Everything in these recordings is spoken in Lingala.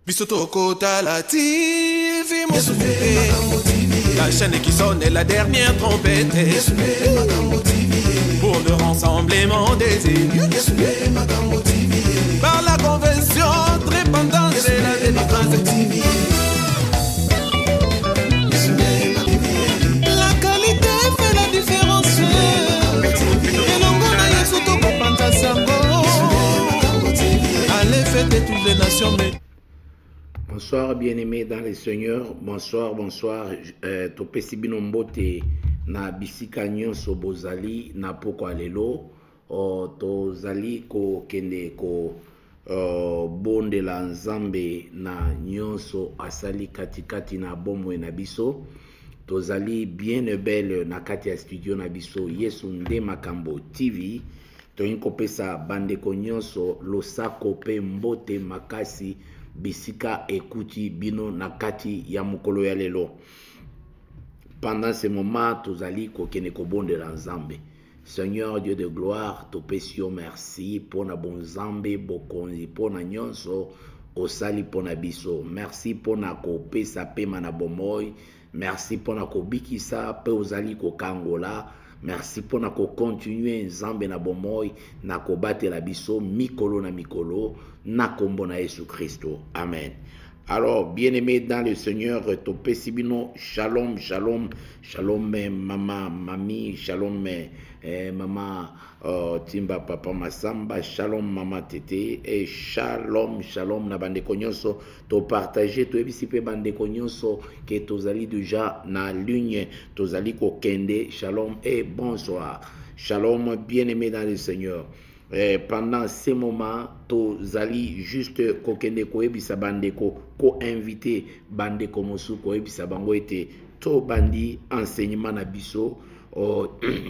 Bisotoko Tala TV, mon soufflé. La chaîne qui sonne est la dernière trompette. Pour le rassemblement des élus. Par la convention trépandante de la démocratie. La qualité fait la différence. Et l'ongona Yesotoko Pantasango. Allez fêter toutes les nations. Bonsoir bien-aimés dans le Seigneur, bonsoir, topesi bino mbote na bisika nyonso bozali na poko alelo, tozali ko kende ko bondela nzambe na nyonso asali katikati na bomwe na biso, tozali bien belle na kati ya studio na biso Yesu nde makambo TV, toyin kopesa bandeko nyonso losako pe mbote makasi bisika ekuti bino na kati ya mukolo ya lelo. Pendant ce moment, tozali kokene kobondela nzambe. Seigneur Dieu de gloire, topesio merci pona bonzambe bokonzi pona nyonso osali pona biso. Merci pona kopesa pema na bomoi. Merci pona kobikisa pe ozali kokangola. Merci pour na ko continuer nzambe na bomoi na ko batela biso mikolo na mikolo na kombo na Yesu Kristo. Amen. Alors, bien-aimés dans le Seigneur, topesi bino shalom, shalom, shalom mama, mami, shalom mama Timba papa Masamba, shalom mama Tete et shalom, shalom na bande nyonso to partager to ebisi pe bande nyonso que tozali déjà na ligne, tozali ko kende, shalom et bonsoir. Shalom bien-aimés dans le Seigneur. Pendant ces moments, tozali juste kokende ko ebisa bandeko ko invité bandeko mosu ko ebisa bango ete to bandi enseignement na biso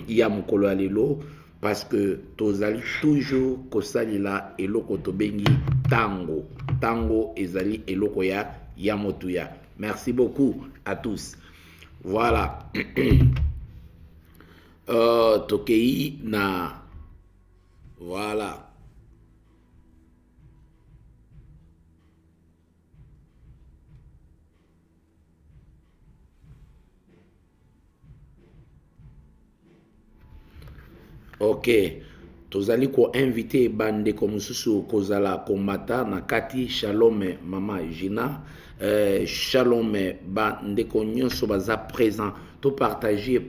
ya mukolo alelo parce que tozali toujours kosalila eloko tobengi tango ezali eloko ya motuya. Merci beaucoup à tous. Voilà. Tokei na voilà. Ok. Tozali ko invité bande comme susu kozala komata na kati. Shalom mama Gina. Shalom bande ko nyonso baza présent. To partager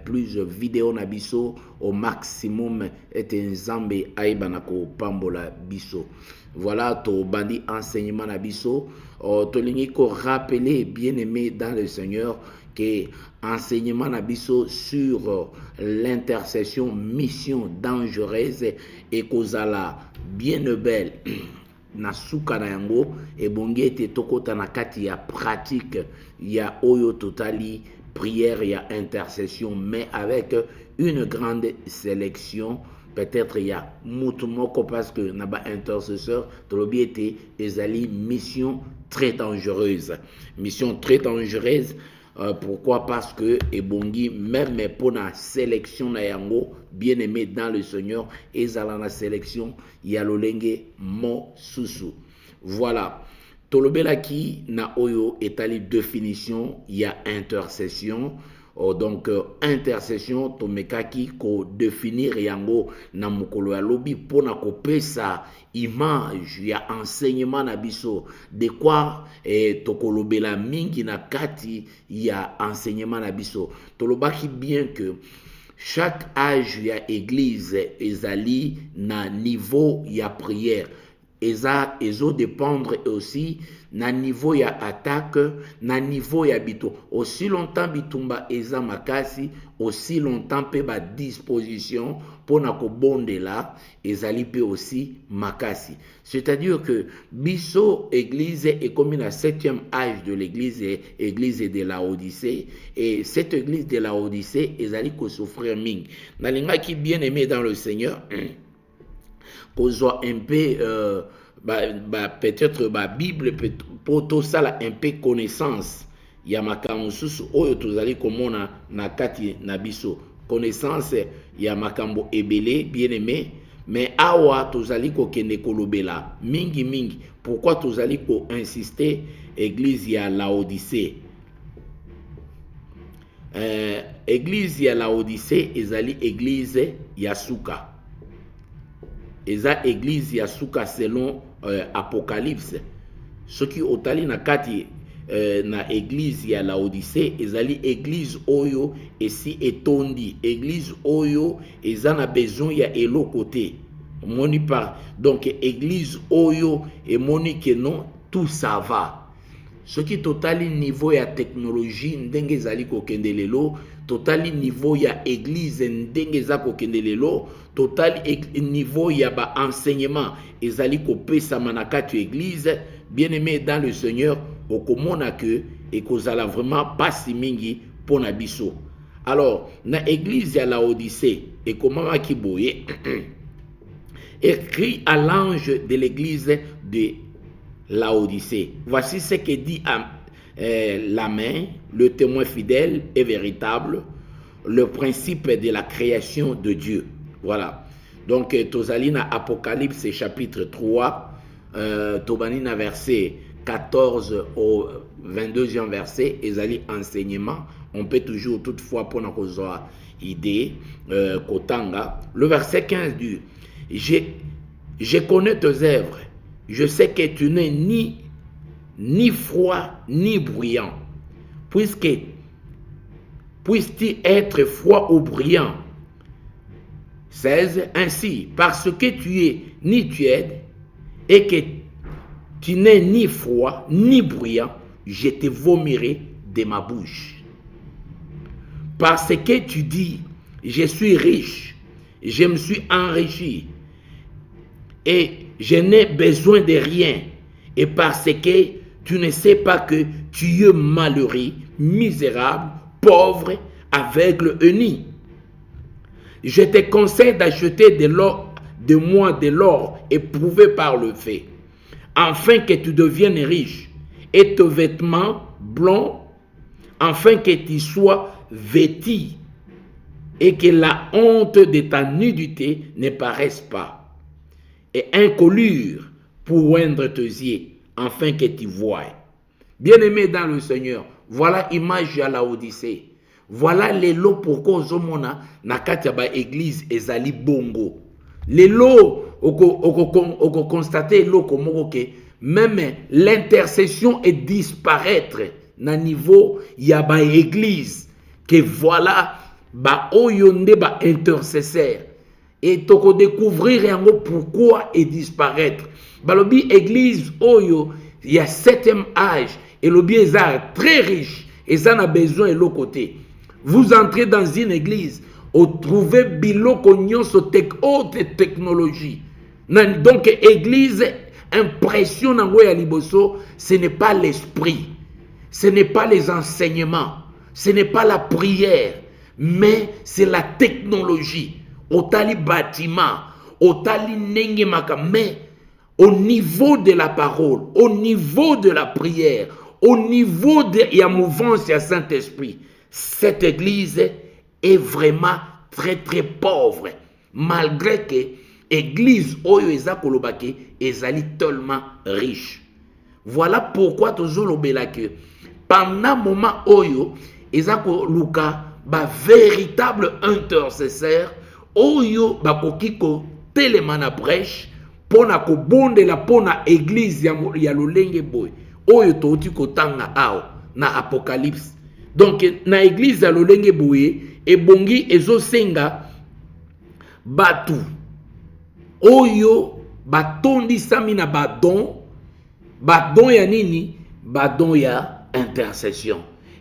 plusieurs vidéos na biso au maximum et nzambe aiba na ko pambola biso. Voilà to bandi enseignement na biso. To lingi ko rappeler bien-aimé dans le Seigneur que enseignement na biso sur l'intercession mission dangereuse et kozala bien belle na suka na yango e bongi ete tokota na kati ya pratique ya oyo totali prière, il y a intercession, mais avec une grande sélection. Peut-être il y a moutumoko parce que n'a pas intercesseur, tolobi était ezali mission très dangereuse. Mission très dangereuse. Pourquoi? Parce que ebongi même pour la sélection na yango bien aimé dans le Seigneur, ezala na sélection ya lolenge mo susu. Voilà. Tolobelaki na oyo etali définition ya intercession. Donc intercession tomekaki ko définir yango na mukolo ya lobi pona ko pesa image ya enseignement na biso de quoi tokolobela mingi na kati ya enseignement na biso. Tolobaki bien que chaque âge ya église ezali na niveau ya prière. Ezo dépendre aussi na niveau ya attaque, na niveau ya bito. Aussi longtemps bitumba eza makasi, aussi longtemps pe ba disposition pour na ko bondela ezali pe aussi makasi. C'est-à-dire que biso église est comme la 7e âge de l'église, église de la Odyssée, et cette église de la Odyssée ezali ko souffrir ming. Nalinga qui bien aimé dans le Seigneur. Kozwa un peu peut-être Bible pour tout ça là un peu connaissance ya makambo susu oyo tozali komona na kati na biso connaissance ya makambo ebele bien aimé mais awa tozali kokende kolobela mingi pourquoi tu allez insister église ya Laodicée. Église ya Laodicée ezali église ya suka. Eza église ya suka selon Apocalypse. Ce qui otali na kati na église ya Laodicée ezali église oyo esi etondi, église oyo eza na besoin ya eloko te. Moni par donc église oyo et moni que non tout ça va. Ce qui totali niveau ya technologie ndenge ezali kokende lelo, totali niveau ya église ndenge eza kokende lelo, totali niveau ya ba enseignement ezali kopesa manakati église. Bien-aimé dans le Seigneur, okomona que ekozala vraiment pasi mingi pona biso. Alors, na église ya Laodicée ekomama ki boye écrit à l'ange de l'église de Laodicée. Voici ce que dit la main, le témoin fidèle et véritable, le principe de la création de Dieu. Voilà. Donc, Tozalina Apocalypse chapitre 3, Tobanina verset 14 au 22e verset, ezali enseignement. On peut toujours toutefois pour notre idée, Kotanga. Le verset 15 dit, je connais tes œuvres. Je sais que tu n'es ni froid ni bruyant. Puisses-tu être froid ou bruyant? 16. Ainsi, parce que tu es ni tiède et que tu n'es ni froid ni bruyant, je te vomirai de ma bouche. Parce que tu dis, je suis riche, je me suis enrichi et je n'ai besoin de rien, et parce que tu ne sais pas que tu es malheureux, misérable, pauvre, aveugle, nu. Je te conseille d'acheter de moi de l'or éprouvé par le feu, afin que tu deviennes riche, et tes vêtements blancs, afin que tu sois vêtu, et que la honte de ta nudité ne paraisse pas. Et un colure pour oindre tes yeux, afin que tu voies. Bien-aimé dans le Seigneur, voilà l'image à Laodicée. Voilà les lots pourquoi ozomona na kati ba église ezali bongo. Les lots oko constater lo komoko ke même l'intercession est disparaître na niveau ya ba église que voilà ba oyonde ba intercesseur. Et toko découvrir yango pourquoi et disparaître. Balobi église oyo il y a 7e âge et le bien est très riche et ça n'a besoin de l'autre côté. Vous entrez dans une église, vous trouvez biloko nyonso haute technologie. Donc église impression nango ya liboso, ce n'est pas l'esprit, ce n'est pas les enseignements, ce n'est pas la prière, mais c'est la technologie. Otali bâtiment, otali nenge makame, au niveau de la parole, au niveau de la prière, au niveau de la mouvance du Saint-Esprit, cette église est vraiment très très pauvre. Malgré que l'église oyo eza kolobake ezali tellement riche. Voilà pourquoi toujours lobela que pendant moment oyo eza koluka ba véritable intercesseur oyo bakoki ko telemana brèche pona ko bondela pona église ya lolenge boy oyo touti kotanga ao na Apocalypse. Donc na église ya lolenge boy ebongi ezosenga batu oyo batondi sami na badon ya nini, badon ya intercession.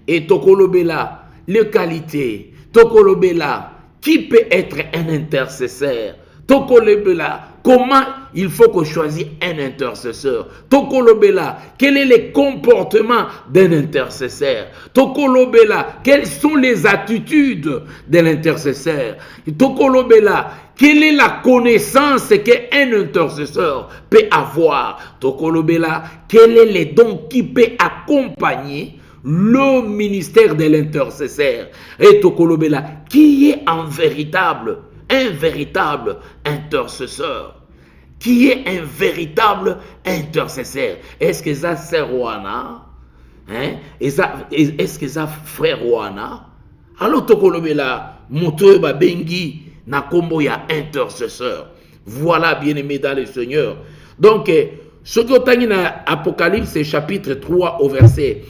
Et tokolobela les qualités, tokolobela qui peut être un intercesseur, tokolobela comment il faut qu'on choisisse un intercesseur, tokolobela quel est le comportement d'un intercesseur, tokolobela quelles sont les attitudes de l'intercesseur, tokolobela quelle est la connaissance qu'un intercesseur peut avoir, tokolobela quel est le don qui peut accompagner le ministère de l'intercesseur, et tokolobela qui est un véritable intercesseur. qui est un véritable intercesseur. Est-ce que ça sert wana? Est-ce que ça frère wana? Alors tokolobela moto ba bengi na kombo ya intercesseur. Voilà, bien-aimé dans le Seigneur. Donc ce que tu as Apocalypse chapitre 3 au verset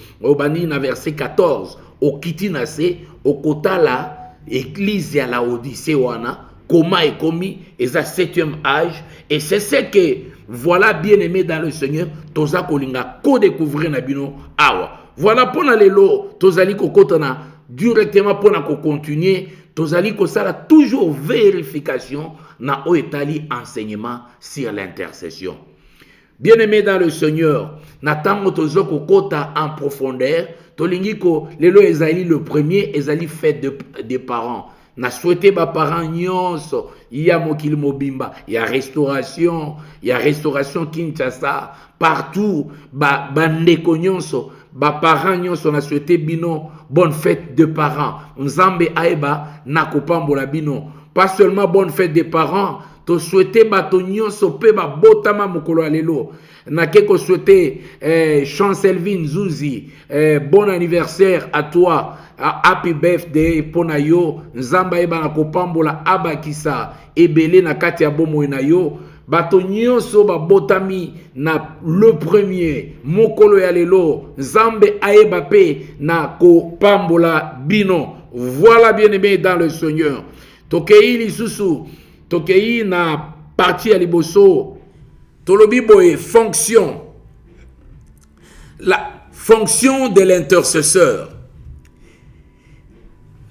14, au kitinase au kota la église ya la Odyssée wana comment est commis et sa 7e âge, et c'est ce que voilà, bien-aimé dans le Seigneur, toza kolinga ko découvrir na bino awa. Voilà pour na lelo tozali ko kotana directement pour na ko continuer, tozali ko sala toujours vérification na o etali enseignement sur l'intercession. Bien-aimé dans le Seigneur, natango tozo ko kota en profondeur, tolingi ko lelo ezali le premier ezali fête des parents. Na souhaité ba parents nyonso, ya mokili mobimba, ya restauration Kinshasa, partout ba ndeko nyonso, ba parents nyonso na souhaité bino bonne fête de parents. Nzambe aeba na kopambola bino. Pas seulement bonne fête des parents, to souhaité bato nyonso pe ba botama mokolo alelo. Na keko souhaité Chancelvin Zouzi, bon anniversaire à toi. Happy birthday pona yo. Nzamba eba na kopambola abakisa ebele na kati ya bomo na yo. Bato nyonso ba botami na le premier mokolo ya lelo. Nzambe aeba pe na kopambola bino. Voilà, bien-aimé dans le Seigneur. Tokei lisusu, tokei na partie ya liboso. Tolobi boye fonction. La fonction de l'intercesseur.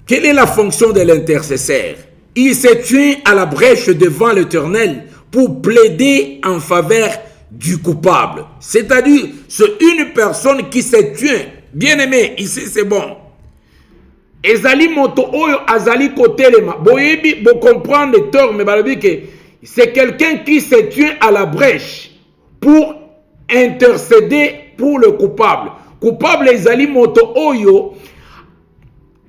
Quelle est la fonction de l'intercesseur? Il s'est tué à la brèche devant l'Éternel pour plaider en faveur du coupable. C'est-à-dire, c'est une personne qui s'est tuée. Bien aimé, ici c'est bon. Ezali moto oyo azali kotelema. Boyebi, bo comprendre les termes, mais balobi que c'est quelqu'un qui s'est tué à la brèche pour intercéder pour le coupable. Coupable ezali moto oyo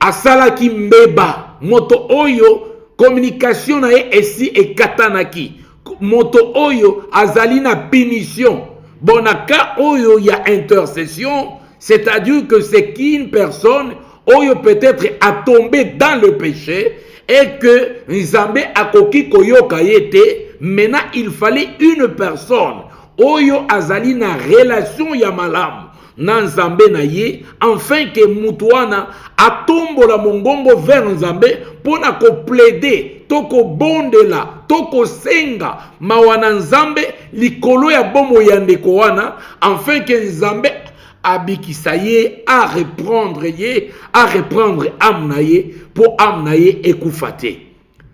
asalaki mbeba, moto oyo communication na ye esi ekatanaki, moto oyo azali na punition. Bonaka oyo ya intercession, c'est-à-dire que c'est qu'une personne oyo peut-être a tombé dans le péché et que Nzambe akoki koyoka yete. Maintenant il fallait une personne oyo azali na relation ya malamu na Nzambe na ye, enfin que mutuana atombola mongongo vers Nzambe pona ko plaider, toko bondela, toko senga mawana Nzambe likolo ya bomo ya ndeko wana, enfin que Nzambe abikisa ye a reprendre amna ye pour amna ye ekufate.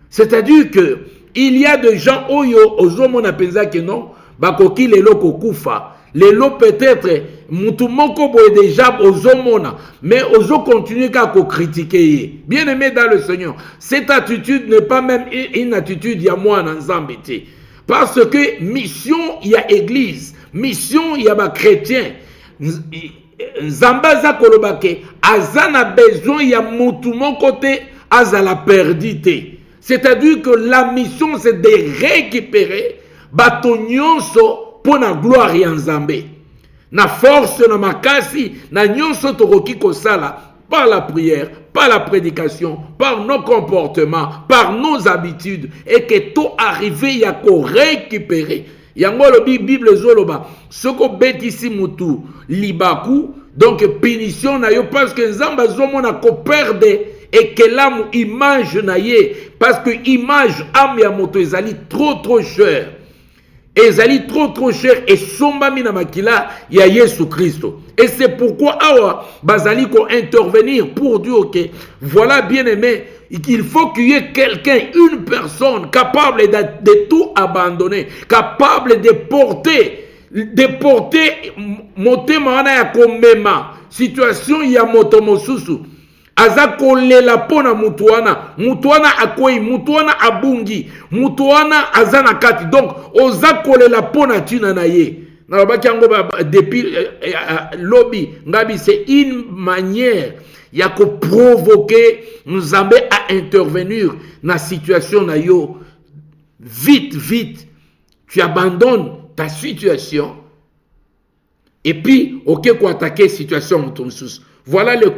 C'est-à-dire que il y a des gens oyo ozomona penza que non bakoki lelo kokufa. Lelo peut-être mutu moko boye déjà ozomona, mais ozo continuer à critiquer. Bien aimé dans le Seigneur, cette attitude n'est pas même une attitude ya moi dans Nzambe te. Parce que mission il y a église, mission il y a ba chrétien. Nzamba za kolobake azana besoin ya mutu moko te azala perdite. C'est-à-dire que la mission c'est de récupérer bato nyonso pour la gloire ya Nzambe. Na force na makasi na nyonso tokoki kosala par la prière, par la prédication, par nos comportements, par nos habitudes, et que tout arrivé ya ko récupérer. Yango lobi Bible zoloba soko betisi mutu libaku, donc punition na yo parce que Nzamba zomona ko perdre et que l'âme image na ye parce que image âme ya moto ezali trop cher. Ezali trop cher et sombami na makila ya Yesu Christo. Et c'est pourquoi awa bazali ko intervenir pour dire que voilà, bien aimé, qu'il faut qu'il y ait quelqu'un, une personne capable de tout abandonner, capable de porter motema wana ya komema situation ya moto mosusu. Aza kolela pona mutuana akoi, mutuana abungi, mutuana azana kati. Donc oza kolela pona tina na ye. Na baki yango depuis lobby ngabi, c'est une manière ya ko provoquer Nzambe à intervenir na situation na yo vite. tu abandonnes ta situation et puis ok quoi attaquer situation. Voilà le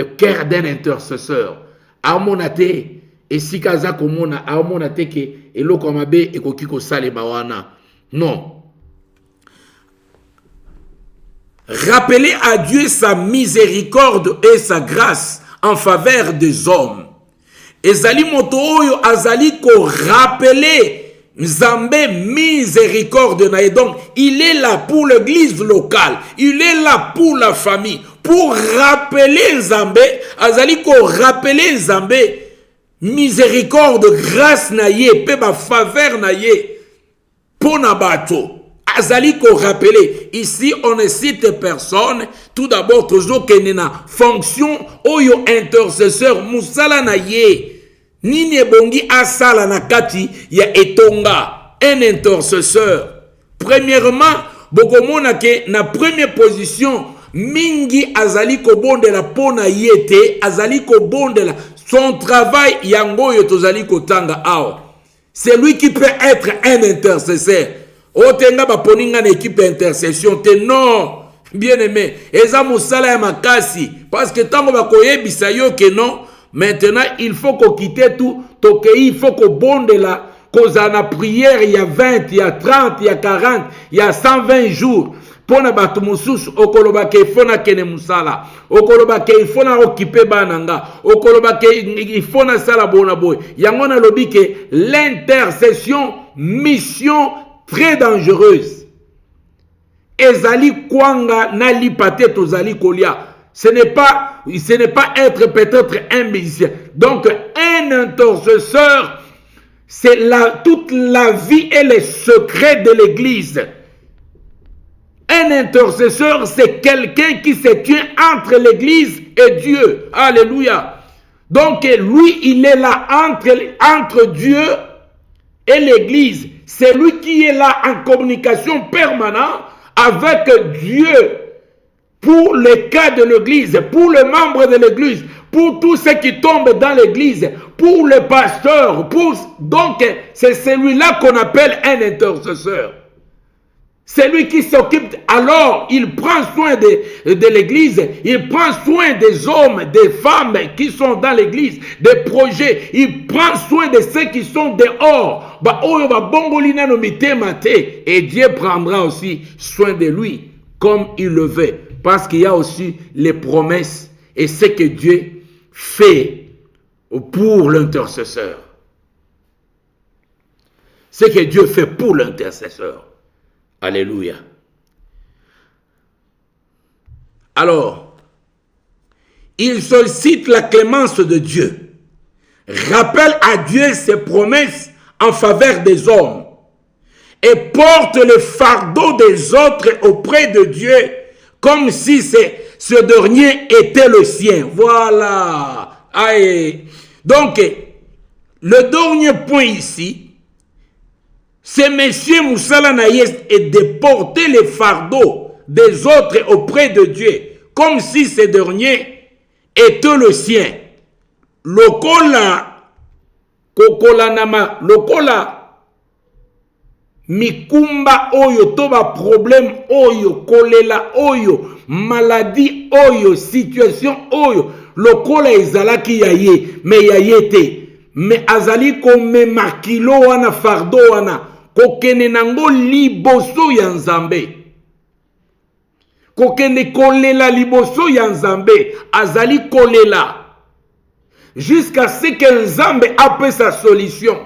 cœur d'un intercesseur. Amonate et si kaza komona amonate ke eloko mabe ekoki ko salema wana. Non. Rappeler à Dieu sa miséricorde et sa grâce en faveur des hommes. Ezali moto oyo azali ko rappeler Nzambe miséricorde na ye. Donc il est là pour l'église locale, il est là pour la famille, pour rappeler Nzambe, azali ko rappeler Nzambe miséricorde, grâce na ye, pe ba faveur na ye pona bato. Azali ko rappeler. Ici on ne cite personne. Tout d'abord tozo kenena fonction oyo intercesseur musala na ye. Nini bongi asala na kati ya etonga un intercesseur. Premièrement, bokomona ke na première position mingi azali ko bondela pona yete, azali ko bondela son travail yango yo tozali ko tanga ao. C'est lui qui peut être un intercesseur. Otenga ba poninga na équipe intercession te non. Bien aimé, eza musala ya makasi parce que tango ba koyebisa yo ke non. Maintenant, il faut qu'on quitte tout, il faut qu'on bonde là, qu'on a prière, il y a 20, il y a 30, il y a 40, il y a 120 jours. Pour na batu mususu, okoloba ke ifona kene musala, okoloba ke ifona okipe bananga, okoloba ke ifona sala bona boy. Yangona lobi ke l'intercession, mission très dangereuse. Ezali kwanga na lipate tozali kolia. Ce n'est pas être peut-être un musicien. Donc, un intercesseur, c'est toute la vie et les secrets de l'église. Un intercesseur, c'est quelqu'un qui se tient entre l'église et Dieu. Alléluia. Donc, lui, il est là entre Dieu et l'église. C'est lui qui est là en communication permanente avec Dieu. Pour le cas de l'église, pour le membre de l'église, pour tous ceux qui tombent dans l'église, pour le pasteur, donc c'est celui-là qu'on appelle un intercesseur. C'est lui qui s'occupe, alors il prend soin de l'église, il prend soin des hommes, des femmes qui sont dans l'église, des projets, il prend soin de ceux qui sont dehors. Et Dieu prendra aussi soin de lui, comme il le veut. Parce qu'il y a aussi les promesses et ce que Dieu fait pour l'intercesseur. Ce que Dieu fait pour l'intercesseur. Alléluia. Alors, il sollicite la clémence de Dieu. Rappelle à Dieu ses promesses en faveur des hommes. Et porte le fardeau des autres auprès de Dieu. Comme si ce dernier était le sien. Voilà. Aïe. Donc, le dernier point ici, c'est monsieur Moussala Naïs et de porter le fardeau des autres auprès de Dieu. Comme si ce dernier était le sien. Lokola, kokola nama, lokola, mikumba oyo, toba problème oyo, kolela oyo, maladie oyo, situation oyo, lokola ezalaki yaye, me yaye te, me azali kome makilo wana fardo wana, kokene nango liboso ya Nzambe. Kokene kolela liboso ya Nzambe, azali kolela, jusqu'à ce que Nzambe appelle sa solution.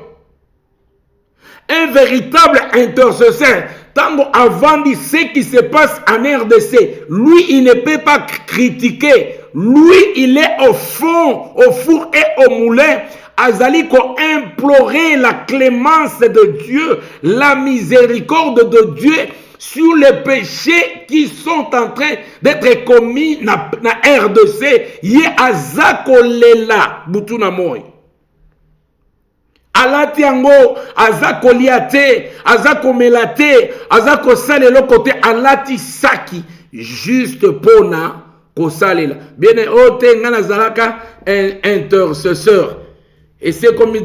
Un véritable intercesseur, tant avant de ce qui se passe en RDC, lui, il ne peut pas critiquer. Lui, il est au fond, au four et au moulin. Azali ko implorer la clémence de Dieu, la miséricorde de Dieu sur les péchés qui sont en train d'être commis na RDC. Ye azako lela butuna moi. Alati yango azako liate, azako melate, azako sale le côté alati saki juste pona ko salela. Bien ote ngana zalaka un intercesseur. Et c'est comme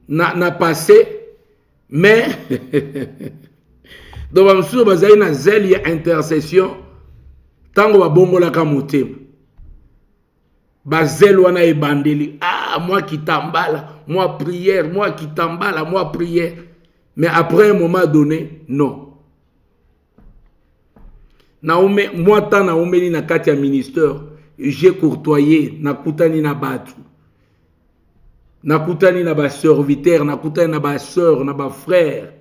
na passé Mais donc bamsusu bazali na zèle ya intercession tango babongolaka motema bazèle wana ebandeli moi qui t'emballa, moi prière, moi qui t'emballa, moi prière. Mais après un moment donné, non. Naoume, moi tant naoumeli na kati ya ministère, j'ai courtoyé, nakutani na batu. Nakutani na ba serviteur, nakutani na ba sœur, na ba frère.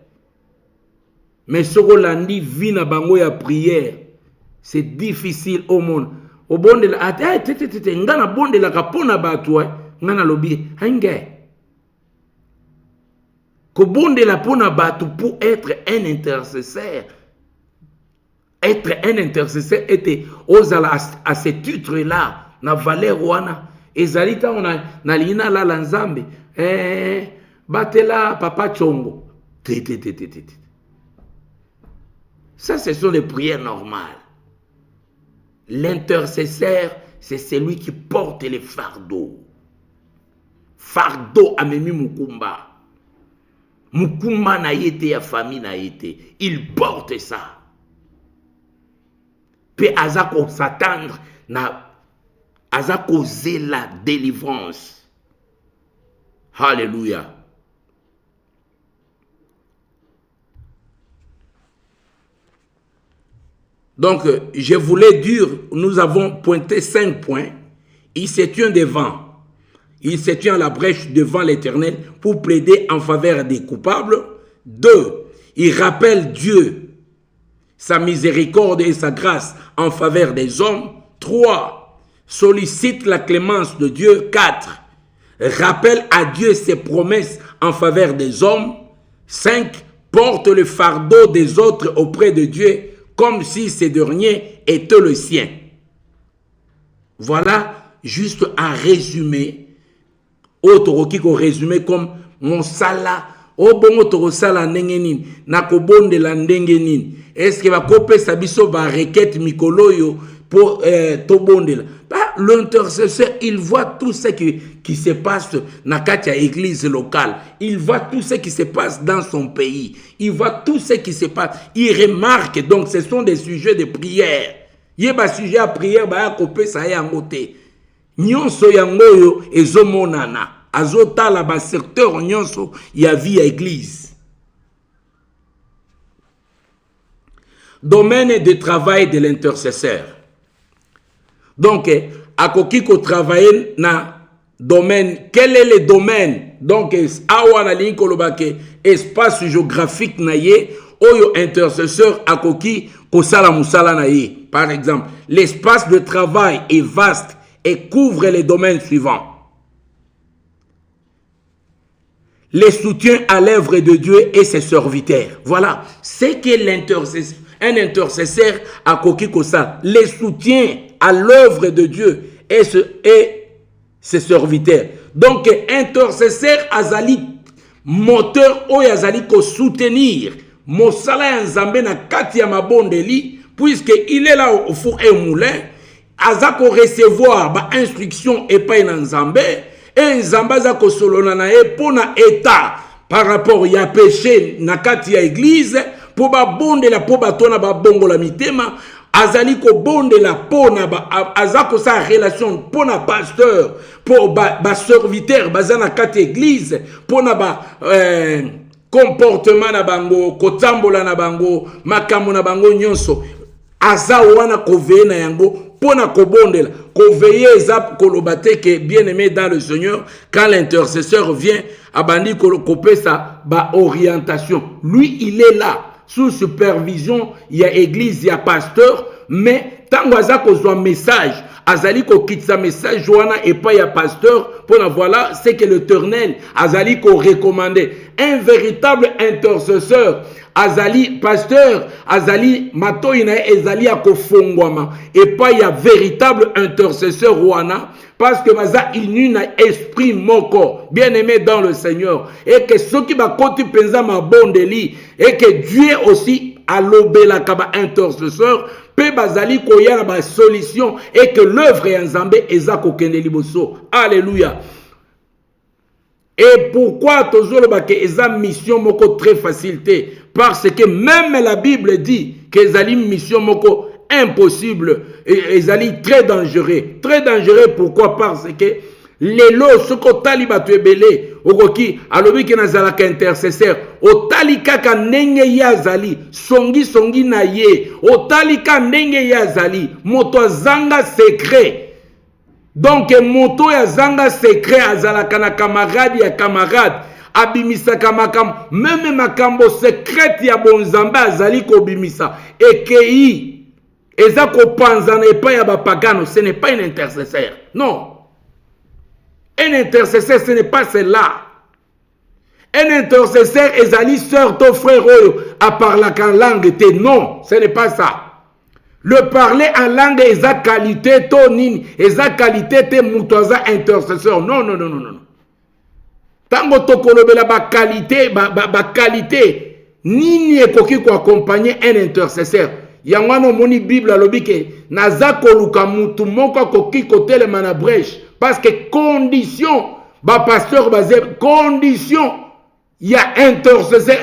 Mais soko landi vi na bango ya prière, c'est difficile au monde. Au bonde la ngana bonde la kapona batu ngana lobi hange. Ko bonde la pona batu pour être un intercesseur. Être un intercesseur était ozala à ce titre là na valeur wana ezalita on na lina la lanzambe batela papa chongo. Ça ce sont les prières normales. L'intercesseur, c'est celui qui porte les fardeaux. Fardeau amemi mukumba. Mukumba na yete ya famille na yete. Il porte ça. Puis azako s'attendre na azako la délivrance. Alléluia. Donc, je voulais dire, nous avons pointé 5 points. Il se tient devant. Il se tient à la brèche devant l'Éternel pour plaider en faveur des coupables. 2. Il rappelle Dieu, sa miséricorde et sa grâce en faveur des hommes. 3. Sollicite la clémence de Dieu. 4. Rappelle à Dieu ses promesses en faveur des hommes. 5. Porte le fardeau des autres auprès de Dieu, comme si ces derniers étaient le sien. Voilà juste un résumé. Autre qui résumé comme mon sala. O bongo toro sala nengenin. Nako bonde la nengenin. Est-ce que va couper sa biso ba requête mikoloyo pour to bonde la. L'intercesseur, il voit tout ce qui se passe dans la église locale. Il voit tout ce qui se passe dans son pays. Il voit tout ce qui se passe. Il remarque. Donc, ce sont des sujets de prière. Il y a des sujets de prière. Il y a des sujets de prière. Nyonso yangoyo ezomonana. Azota la ba secteur nyonso ya vie à église. Domaine de travail de l'intercesseur. Donc, à qui ko travailler na domaine, quel est le domaine? Donc, awa na ligne kolobake espace géographique na ye, oyo intercesseur à qui ko sala musala na ye. Par exemple, l'espace de travail est vaste et couvre les domaines suivants. Les soutiens à l'œuvre de Dieu et ses serviteurs. Voilà, c'est que l'intercesseur, un intercesseur à koki kosa, les soutiens à l'œuvre de Dieu et ses serviteurs. Donc, intercesseur azali moteur ou azali ko soutenir mosala nzambe na kati ya mabondeli, puisque il est là au four et moulin, azako recevoir ba instruction et pas na nzambe et nzambe azako solona na e pona état par rapport ya péché na kati ya église pour ba bondela pour ba tona ba bongola mitema. Azali ko bonde la pona azako sa relation pona pasteur pour ba serviteur bazana kat église pona ba comportement na bango kotambola na bango makambo na bango nyonso aza wana ko veye na yango pona ko bondela ko veye eza kolobate que bien-aimé dans le Seigneur, quand l'intercesseur vient abandi ko pesa ba orientation, lui il est là sous supervision, il y a église, il y a pasteur, mais tant que vous avez un message, azali ko kitsa message joana et pas il y a pasteur, pour voilà, c'est que l'Éternel azali ko recommandé un véritable intercesseur. Azali pasteur, azali matoina ezali akofongwama et pas il y a véritable intercesseur wana parce que maza il n'y a esprit moko bien-aimé dans le Seigneur et que ceux qui va côté penza ma bondeli et que Dieu aussi a lobela kaba intercesseur pe bazali koya na ba solution et que l'œuvre ya nzambe eza kokende liboso. Alléluia. Et pourquoi tozoloba que eza mission moko très facilité? Parce que même la Bible dit que ezali mission moko impossible, et ezali très dangereux. Très dangereux pourquoi? Parce que lelo soko tali batu ebele okoki alobi ke nazalaka intercesseur, otali kaka ndenge ye azali, songi na ye, otali ka ndenge ye azali, moto azanga secret. Donc moto ya zanga secret azalaka na camarade ya camarade, abimisaka makambo, même makambo secret ya bonzambe azali kobimisa, ekei eza kopanzana epai ya bapagano. Ce n'est pas un intercesseur, non. Un intercesseur, ce n'est pas cela. Un intercesseur ezali sœur to frère oyo a parler en langue te, non, ce n'est pas ça. Le parler en langue eza qualité to nini, eza qualité te muto aza intercesseur, non. Tango tokolobela ba qualité nini ekoki ko accompagner un intercesseur. Yangwano moni Bible alobi ke naza koluka mutu moko koki kotelema na brèche, parce que condition ba pasteur bazé condition ya intercesseur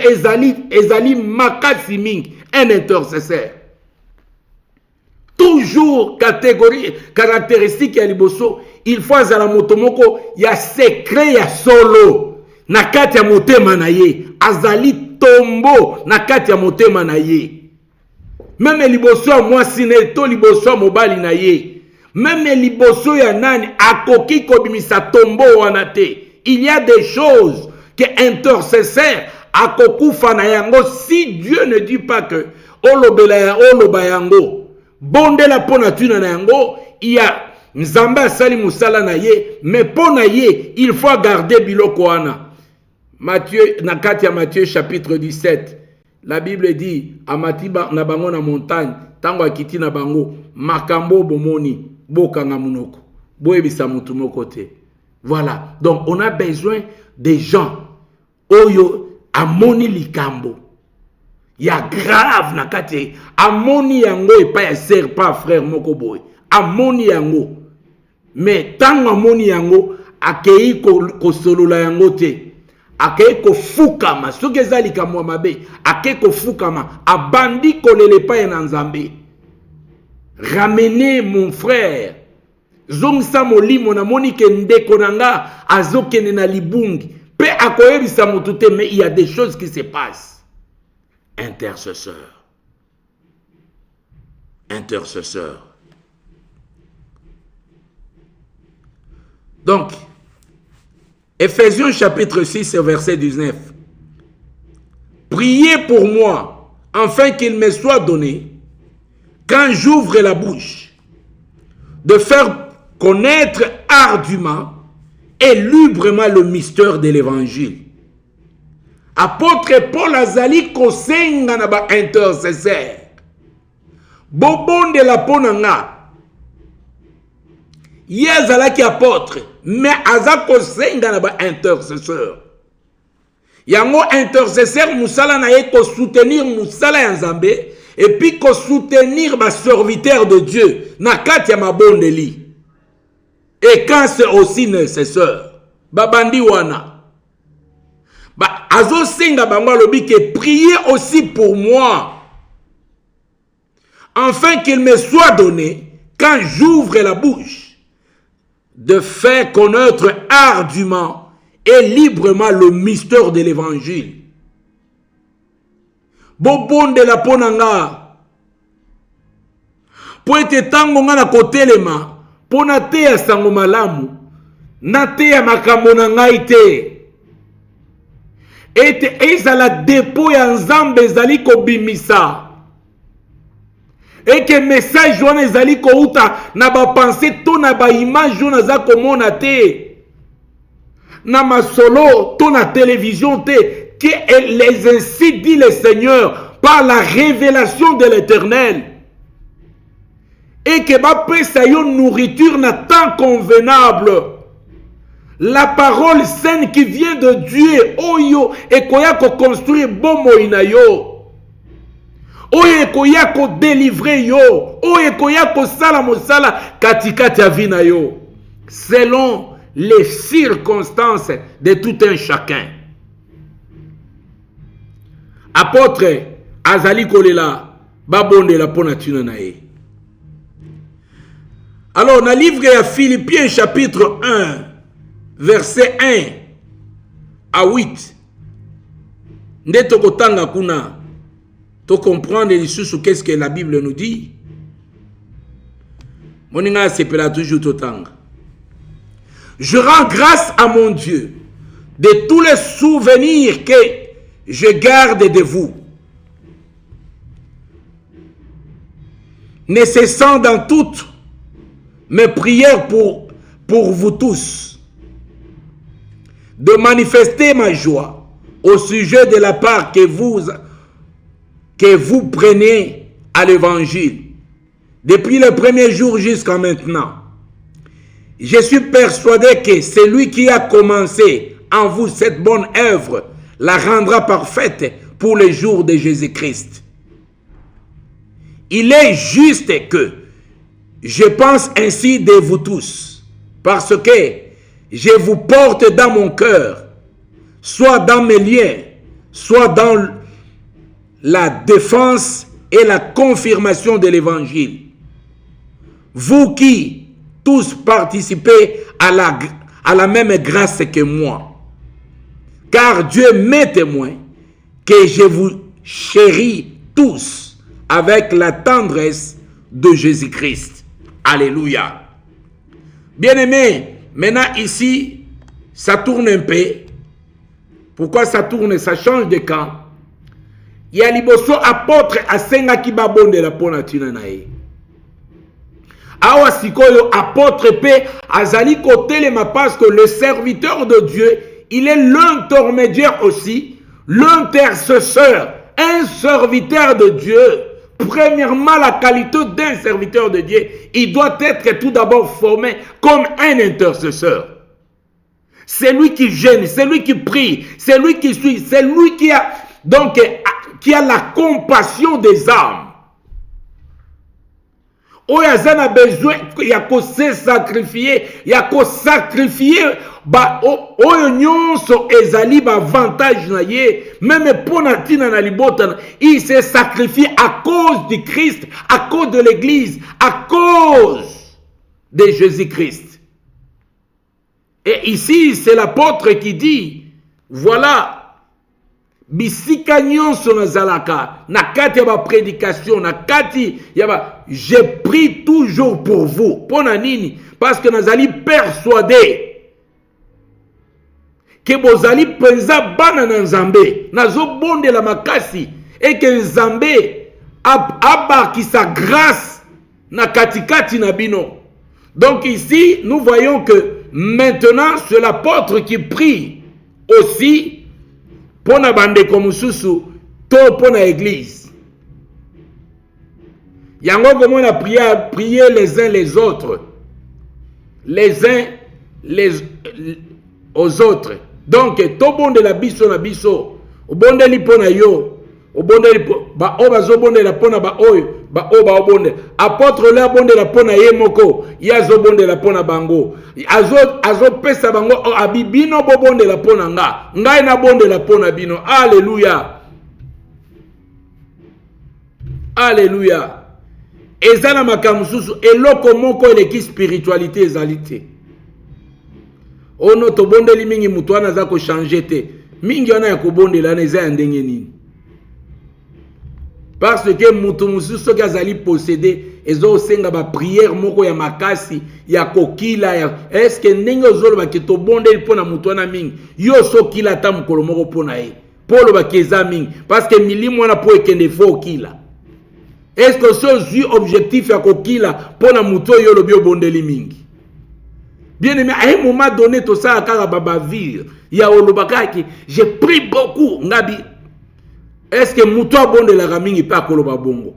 ezali makasi mingi. Un intercesseur toujours catégorie caractéristique ya liboso, il faut azala moto moko ya secret ya solo na kati ya motema na ye, azali tombo na kati ya motema na ye. Même liboso ya mwasi ne to liboso ya mobali na ye, même liboso ya nani akoki kobimisa tombo wana te. Il y a des choses que intercesseur akokufa na yango si Dieu ne dit pas que oloba yango bondela pona tuna na yango, il y a nzamba asali musala na ye, mais pona ye il faut garder biloko wana. Matthieu, na kati ya Matthieu chapitre 17, la Bible dit amatiba na bango na montagne, tango akiti na bango makambo bomoni bokanga munoko boyebisa mutu moko te. Voilà, donc on a besoin des gens oyo amoni likambo ya grave na kati, amoni yango epa ya ser pa frère moko boy, amoni yango, mais tango amoni yango akei kosolola yango te, akei kofukama soki eza likambo mabe, akei kofukama abandi kolele pa na Nzambe. Ramenez mon frère, zongisa molimo na moni ke ndeko nanga azokene na libungi pe akoyebisa mutu te, mais il y a des choses qui se passent. Intercesseur. Donc, Ephésiens chapitre 6, verset 19. Priez pour moi, afin qu'il me soit donné, quand j'ouvre la bouche, de faire connaître ardument et librement le mystère de l'évangile. Apôtre Paul azali kosenga na ba intercesseur. Bobonde la ponanga. Yazalaki apôtre, mais aza kosenga na ba intercesseur. Yango intercesseur musala na ye ko soutenir musala ya Nzambe, et puis ko soutenir ba serviteur de Dieu na kati ya mabondeli. Et quand c'est aussi nécessaire, babandi wana azo senga bango lobi que priez aussi pour moi, afin qu'il me soit donné, quand j'ouvre la bouche, de faire connaître ardument et librement le mystère de l'évangile. Bobonde la ponanga po ete tango nga na kotelema pona te ya sango malamu na te ya makambo na ngai te, ete ezala depo ya Nzambe ezali kobimisa, eke message wana ezali kouta na bapense to na baimage wana za komona te, na masolo to na télévision te, que les ainsi dit le Seigneur par la révélation de l'Éternel, et que ba pesa yo nourriture na temps convenable, la parole saine qui vient de Dieu, oyo ekoya ko construire bomo ina yo, oyo ekoya ko délivrer yo, oyo ekoya ko sala mosala katikati ya vie na yo, selon les circonstances de tout un chacun. Apôtre azali kolela babondela pona tina na ye. Alors, dans le livre de Philippiens, chapitre 1, verset 1 à 8, nous to comprendre qu'est-ce que la Bible nous dit. Je rends grâce à mon Dieu de tous les souvenirs que je garde de vous, ne cessant dans toutes mes prières pour vous tous, de manifester ma joie au sujet de la part que vous prenez à l'évangile, depuis le premier jour jusqu'à maintenant. Je suis persuadé que celui qui a commencé en vous cette bonne œuvre la rendra parfaite pour les jours de Jésus-Christ. Il est juste que je pense ainsi de vous tous, parce que je vous porte dans mon cœur, soit dans mes liens, soit dans la défense et la confirmation de l'évangile. Vous qui tous participez à la même grâce que moi, car Dieu m'est témoin que je vous chéris tous avec la tendresse de Jésus-Christ. Alléluia. Bien-aimé, maintenant ici, ça tourne un peu. Pourquoi ça tourne? Ça change de camp. Il y a liboso apôtre asenga ki babonde la pona tina na ye. Awa sikoyo apôtre pe azali kotelema parce que le serviteur de Dieu, il est l'intermédiaire aussi, l'intercesseur, un serviteur de Dieu. Premièrement, la qualité d'un serviteur de Dieu, il doit être tout d'abord formé comme un intercesseur. C'est lui qui gêne, c'est lui qui prie, c'est lui qui suit, c'est lui qui a la compassion des âmes. Oh, il y a besoin, il y a qu'à se sacrifier, il y a qu'à sacrifier. Avantage même pour il s'est sacrifié à cause du Christ, à cause de l'église, à cause de Jésus-Christ. Et ici c'est l'apôtre qui dit, voilà, bisika nyonso nazalaka na kati ya ba prédication na kati ya ba, je prie toujours pour vous. Pona nini? Parce que nazali persuadé que bozali penza bana na Nzambe, nazo bonde la makasi, et que Nzambe abaki sa grâce na katikati na bino. Donc ici nous voyons que maintenant c'est l'apôtre qui prie aussi pour na bande komususu to pour na église. Yango comment on a prié les uns les autres, les uns aux autres. Donc to bonde la biso na biso, o bonde li pona yo, o bonde li ba o bazo bonde la pona ba oyo, ba o ba bonde. Apôtre la bonde la pona ye moko, ya zo bonde la pona bango. Azo pesa bango abibino bo bonde la pona nga. Ngai na bonde la pona bino. Alléluia. Alléluia. Ezana makamususu eloko moko eleki spiritualité ezalité. Ono to bonde li mingi mutu wana za ko changer te. Mingi wana ya ko bonde la neza ya ndenge nini. Parce que mutu mususu ki azali possédé ezo senga ba prière moko ya makasi ya kokila ya est-ce que ndenge ozolo ba ki to bonde li pona mutu wana mingi yo so kila ta mukolo moko pona ye. Polo ba keza mingi parce que milimo wana po ekende fo kila. Est-ce que ce objectif ya kokila pona mutu yo lo bio bonde li mingi. Bien aimé, à un moment donné, tout ça, il y a Olobakaki, je prie beaucoup, Ngabi. Est-ce que Moutoua bon de la Raming n'est pas Koloba Bongo?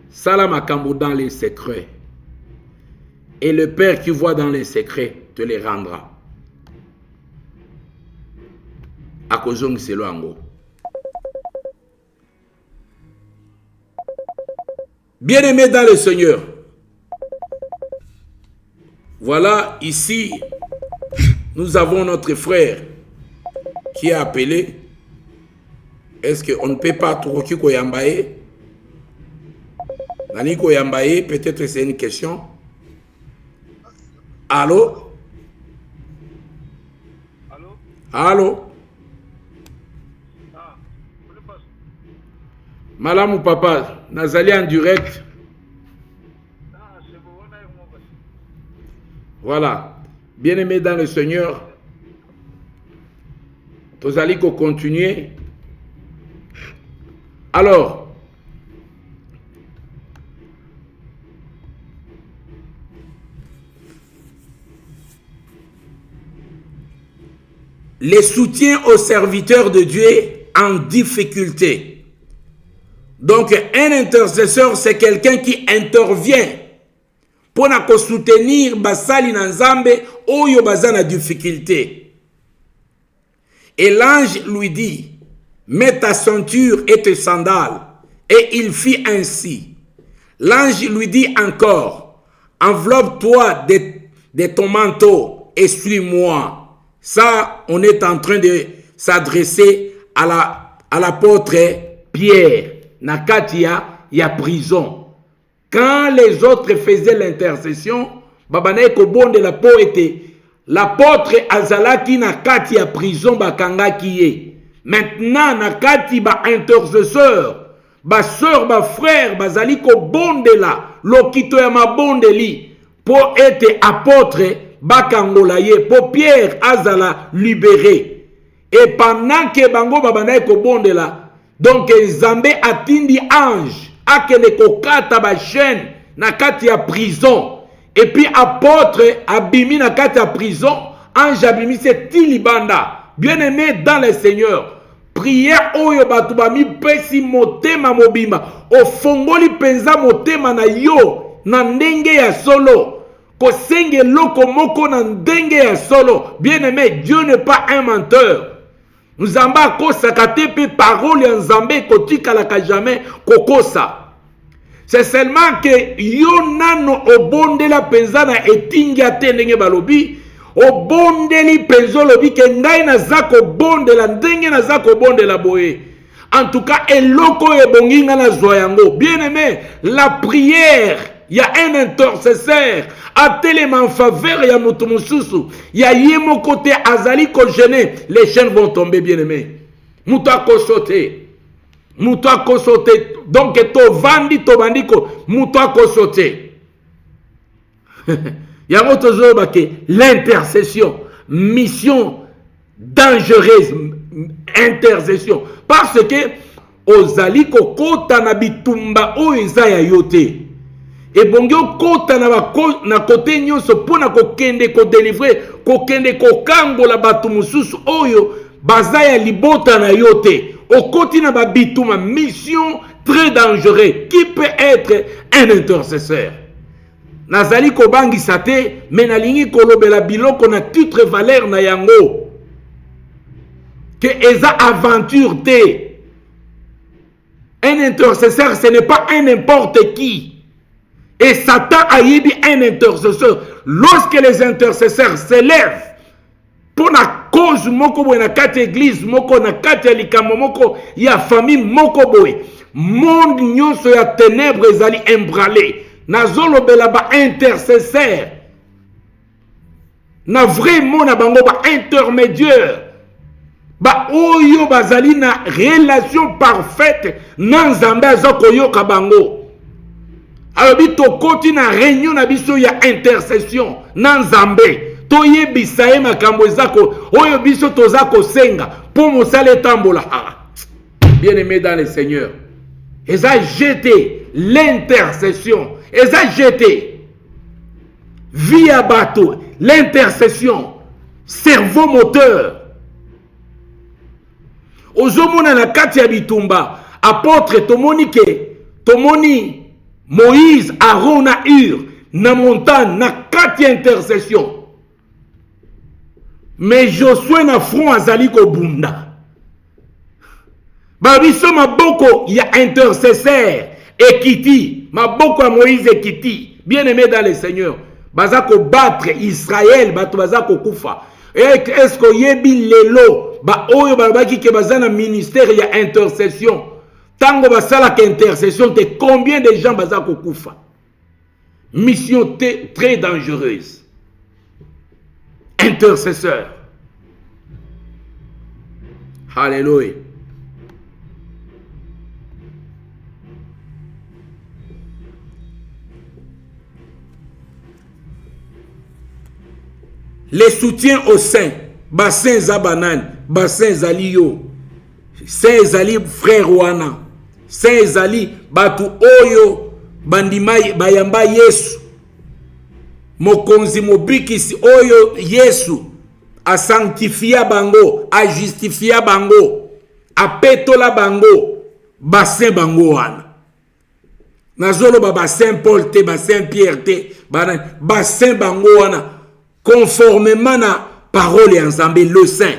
Salam Kambo dans les secrets. Et le Père qui voit dans les secrets te les rendra. Akozong Seloango. Bien aimé dans le Seigneur. Voilà, ici, nous avons notre frère qui est appelé. Est-ce qu'on ne peut pas trouver Koyambaye? Nani Koyambaye, peut-être c'est une question. Allô? Allô? Allô? Ah, Madame ou papa, Nazali en direct. ah, c'est bon, on a eu mon boss. Voilà. Bien-aimés dans le Seigneur, nous allons continuer. Alors, les soutiens aux serviteurs de Dieu en difficulté. Donc, un intercesseur, c'est quelqu'un qui intervient pour soutenir basali na nzambe oyo bazana difficulté. Et l'ange lui dit, mets ta ceinture et tes sandales. Et il fit ainsi. L'ange lui dit encore, enveloppe-toi de ton manteau et suis-moi. Ça, on est en train de s'adresser à l'apôtre Pierre. Nakatia, il y a prison. Quand les autres faisaient l'intercession, babanaye ko bonde la peau était l'apôtre Azalaki Nakati a prison bakanga kiye. Maintenant Nakati ba intercesseur, ba sœur, ba frère, bazali ko bonde la lokito ya mabonde li pour être apôtre bakangola ye pour Pierre Azala libéré. Et pendant que bango babanaye ko bonde la, donc Zambé atindi ange akene kokata ba chaîne na kati ya prison. Et puis apôtre abimi na kati ya prison, ange abimi c'est tilibanda. Bien-aimé dans le Seigneur, prière oyo batu bami pesi motema mobima ofongoli penza motema na yo na ndenge ya solo kosenge loko moko na ndenge ya solo. Bien-aimé, Dieu n'est pas un menteur. Nzamba kosa katepe parole ya Nzambe kotika la jamais kokosa. C'est seulement que yo nano obondela penza na etingia te ndenge balobi obondeli penzo lobi ke ngai na zako bondela ndenge na zako bondela boye. En tout cas eloko ebonginga na zoyango. Bien-aimé, la prière, il y a un intercesseur à tellement en faveur ya moto mususu ya yemo côté azali ko gêner, les chaînes vont tomber. Bien-aimé, muta ko sauter, muta ko sauter. Donc to vandi to bandiko muta ko sauter. Ya moto zoba ke l'intercession, mission dangereuse, intercession, parce que ozali ko kota na bitumba o eza ya yote. Et bon kota na côté nyonso pona ko kende ko délivrer ko kende ko kangola batu mususu oyo bazaya libota na yote okoti na babituma. Mission très dangereux. Qui peut être un intercesseur? Nazali ko bangisa te mais nalingi kolobela biloko na titre valeur na yango que eza aventure te. Un intercesseur, ce n'est pas un n'importe qui. Et Satan a dit un intercesseur. Lorsque les intercesseurs s'élèvent pour la cause moko boy na kati église moko na kati likambo moko ya famille moko boy, monde nyonso ya ténèbres ezali embralé. Nazolo bela ba intercesseur. Na vraiment na bango ba intermédiaire. Ba oyo bazali na relation parfaite na Nzambe azokoyoka bango. Alors bito koti na réunion na biso ya intercession na Nzambe to yebisa ye makambo ezako oyo biso tozako senga pour mosala tambola. Bien-aimé dans le Seigneur, eza jeté l'intercession, eza jeté via bateau l'intercession, cerveau moteur. Ozomona na kati ya bitumba apôtre tomoni Moïse, Aaron na Hur, na montagne, na kati intercession. Mais Josué na front azali ko bunda. Babiso maboko ya intercesseur ekiti, maboko ya Moïse ekiti. Bien-aimé dans le Seigneur, baza ko battre Israël bato baza ko kufa. Est-ce que yebi lelo ba oyo balobaki ke baza na ministère ya intercession tango basala ka intercession te combien de gens baza ko kufa. Mission très dangereuse. Intercesseur. Alléluia. Les soutiens au sein, bassin Zabanan, bassin Zaliyo, saint Zali frère wana, saint Zali batu oyo bandima bayamba Yesu, mokonzi mobikisi oyo Yesu a sanctifia bango, a justifia bango, a petola bango, bassin bango wana. Nazolo ba bassin Paul te, bassin Pierre te, bassin bango wana. Conformément à la parole ensemble, le Saint.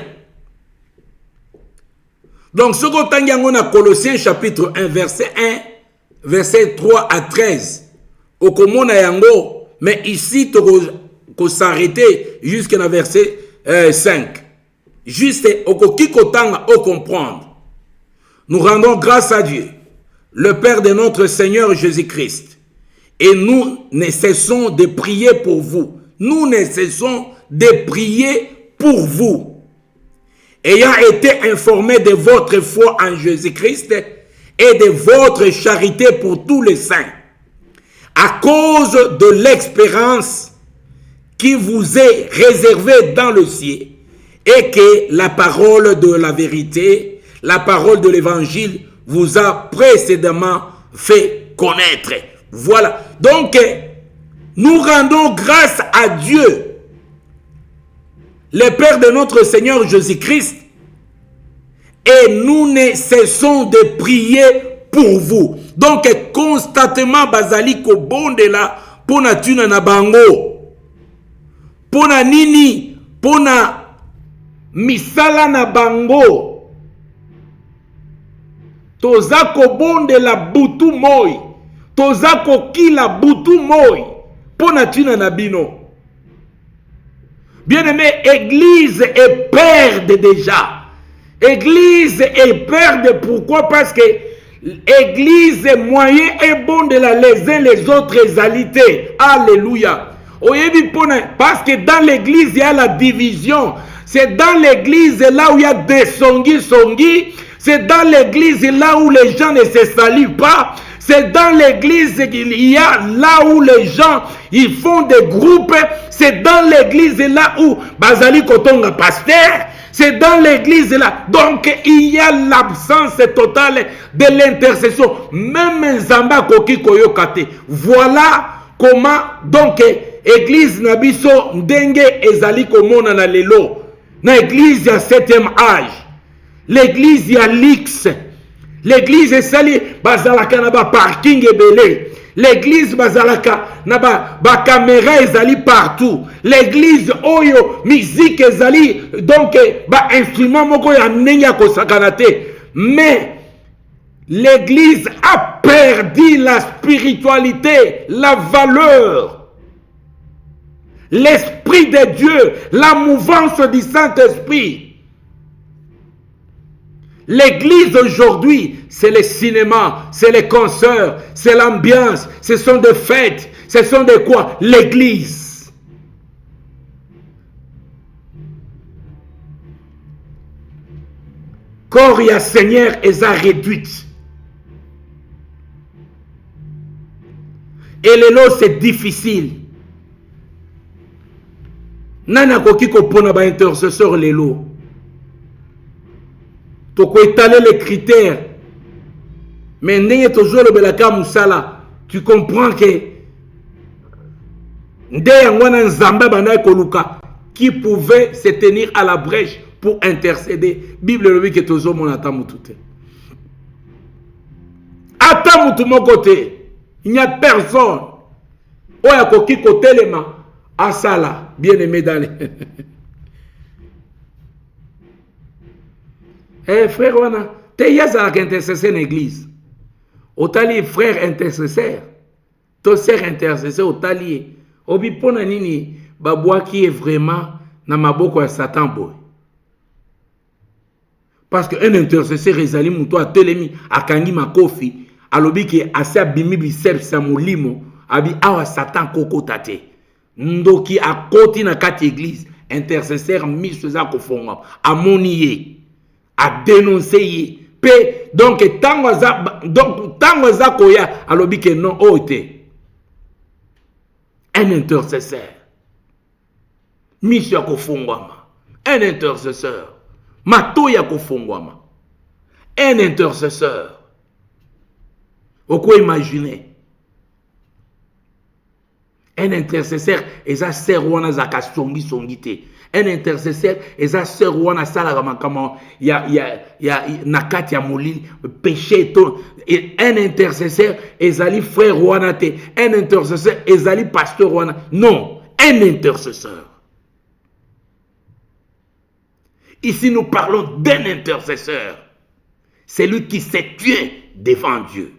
Donc, ce qu'on a Colossiens chapitre 1, verset 1, verset 3 à 13. Au commun yango, mais ici, tu s'arrêter jusqu'à verset 5. Juste, au kikotanga, au comprendre. Nous rendons grâce à Dieu, le Père de notre Seigneur Jésus-Christ. Et nous ne cessons de prier pour vous. Nous ne cessons de prier pour vous. Ayant été informés de votre foi en Jésus-Christ et de votre charité pour tous les saints, à cause de l'expérience qui vous est réservée dans le ciel, et que la parole de la vérité, la parole de l'évangile vous a précédemment fait connaître. Voilà. Donc, nous rendons grâce à Dieu, le Père de notre Seigneur Jésus-Christ, et nous ne cessons de prier pour vous. Donc, constamment, bazali ko bonde la, pona tuna na bango, pona nini, pona misala na bango, toza ko bonde la butu moi, toza ko kila butu moi, pona tuna na bino. Bien-aimé, Église est perdue déjà. Église est perdue. Pourquoi? Parce que Église est moyen et bon de la les uns les autres alité. Alléluia. Parce que dans l'église, il y a la division. C'est dans l'église là où il y a des songi. C'est dans l'église là où les gens ne se saluent pas. C'est dans l'église qu'il y a là où les gens ils font des groupes. C'est dans l'église là où Bazali Kotonga pasteur. C'est dans l'église là. Donc il y a l'absence totale de l'intercession. Même Zamba Koki Koyokate. Voilà comment donc église Nabiso Ndenge Ezali Komona na lelo. Na église ya 7e âge. L'église ya l'X. L'église est sali bazalaka na ba parking ebele. L'église bazalaka na ba caméra ezali partout. L'église oyo musique ezali donc ba instrument moko ya ndenge ko sakanate. Mais l'église a perdu la spiritualité, la valeur, l'esprit de Dieu, la mouvance du Saint-Esprit. L'église aujourd'hui, c'est le cinéma, c'est les concerts, c'est l'ambiance, ce sont des fêtes, ce sont des quoi? L'église. Corps et Seigneur est réduite. Et le lot c'est difficile. Nana koki ko pona ba intercesseur le lot. Tu peux étaler les critères. Mais tu comprends que qui pouvait se tenir à la brèche pour intercéder. Bible le dit que tout le monde attend tout. Attends tout mon côté. Il n'y a personne. Oya koki côté les mains. Asala, bien aimé d'aller. Eh frère, tu es intercesseur dans l'église. Otali frère intercesseur. Ton sœur intercesseur, otali. Obi pona nini babwaki est vraiment na maboko ya Satan boy. Parce que un intercesseur ezali muto atelemi akangi makofi alobi ki ase abimi biceps ya molimo abi awa Satan koko tate. Ndoki akoti na kati église intercesseur miso za kofonga amoni ye a dénoncer ye pe donc tango za koya alobi ke non ote un intercesseur miso ya kofongwama un intercesseur mato ya kofongwama un intercesseur oko imaginer un intercesseur eza ser wana zaka songi te un intercesseur eza ser wana sala makama ya nakati ya molili péché to un intercesseur ezali frère wana te un intercesseur ezali pasteur wana non un intercesseur. Ici nous parlons d'un intercesseur, c'est lui qui s'est tué devant Dieu.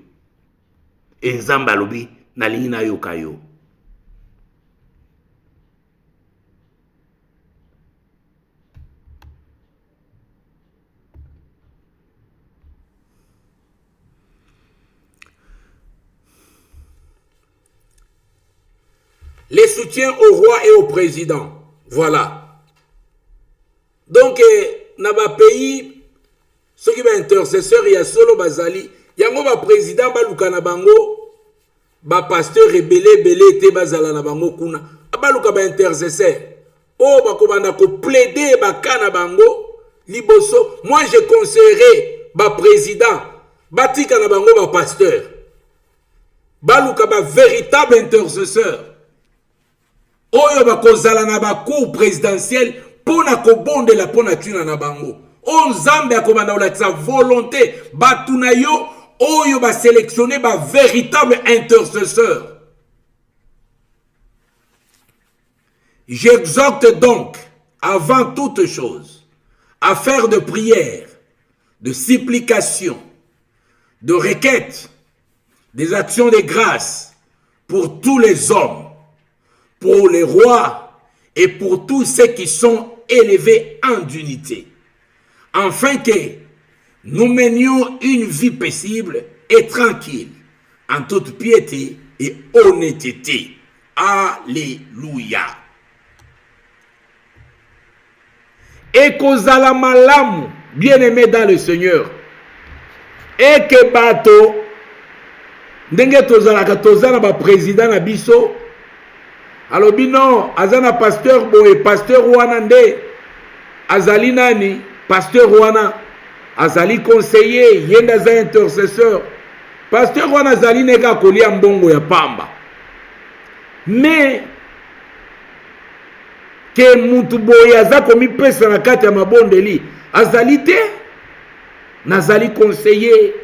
Et Nzamba lobi nalingi na yokayo. Les soutiens au roi et au président. Voilà. Donc, dans le pays, ceux qui sont intercesseurs, il y a solo bazali. Il y a un président, baluka na bango, ba pasteur rebelle, belé, bazala na bango kuna. Baluka ba intercesseur. Oh, ba komanda ko plaider ba kana bango, liboso. Moi, je conseillerais ba président, batika na bango ba pasteur. Baluka ba véritable intercesseur. Oyo ba kozala na ba cour présidentielle pona ko bonde la pona tuna na bango. On Nzambe akomanda ola sa volonté batuna yo oyo ba sélectionner ba véritable intercesseur. J'exhorte donc avant toute chose à faire de prières, de supplications, de requêtes, des actions de grâce pour tous les hommes, pour les rois et pour tous ceux qui sont élevés en unité, afin que nous menions une vie paisible et tranquille, en toute piété et honnêteté. Alléluia. Et kozala malamu, bien-aimé dans le Seigneur, et que bato, ndenge tozalaka tozala ba président na biso, alobi non, azana pasteur boye, pasteur wana nde, azali nani, pasteur wana, azali conseiller, yenda za intercesseur, pasteur wana azali neka kolia mbongo ya pamba. Mais, que mutu boye aza komi pesa na kati ya mabondeli, azali te, nazali conseiller.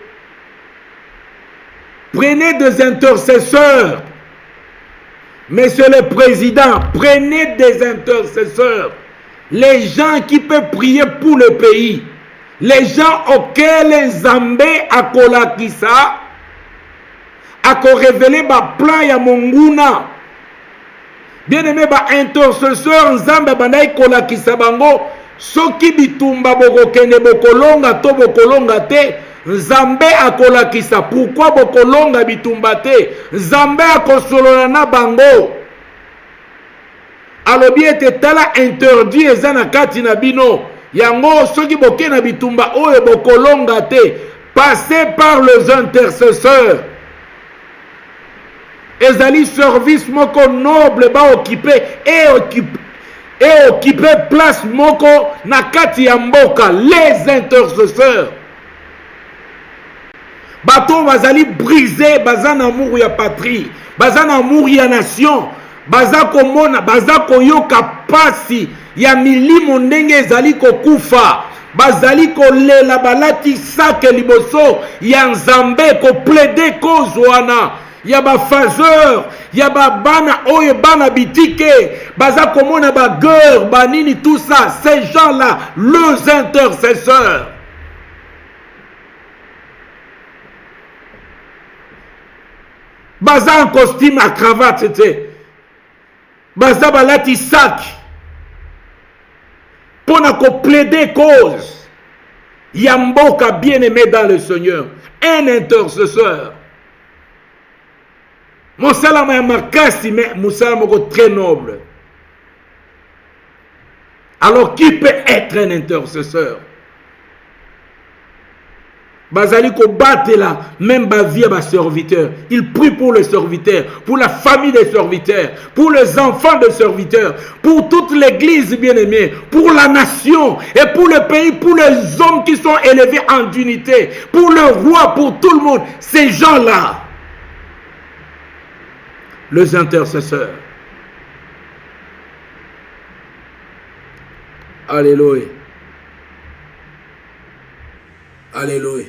Prenez des intercesseurs. Monsieur le Président, prenez des intercesseurs. Les gens qui peuvent prier pour le pays. Les gens auxquels Nzambe akolakisa ako révélé ba plan ya monguna. Bien-aimé ba intercesseur Nzambe bandai kolakisa bango soki bitumba bokokende bokolonga to bokolonga te. Nzambe akolakisa pourquoi bokolonga bitumba te. Nzambe akosolola na bango. Alobi ete tala interdit eza na kati na bino. Yango soki boke na bitumba oyo bokolonga te. Passez par les intercesseurs. Ezali service moko noble ba occupé et occuper place moko na kati ya mboka. Les intercesseurs. Bato bazali brisé, baza na amour ya patrie, baza na amour ya nation, baza komona, baza koyoka pasi ya milimo ndenge ezali kokufa, bazali kolela balati sake liboso ya Nzambe ko plaider cause wana. Ya ba fazeur, ya ba bana oye bana bitike, baza komona ba gueur, banini tout ça, ces gens-là, les intercesseurs. Baza en costume à cravate, c'était. baza balati sac pour na plaider cause yamboka bien-aimé dans le Seigneur, un intercesseur. Mosala ma makasi mais mosala moko très noble. Alors qui peut être un intercesseur? Bazali ko batela même ba vie ba serviteur. Il prie pour les serviteurs, pour la famille des serviteurs, pour les enfants des serviteurs, pour toute l'église bien-aimée, pour la nation et pour le pays, pour les hommes qui sont élevés en unité, pour le roi, pour tout le monde. Ces gens-là, les intercesseurs. Alléluia. Alléluia.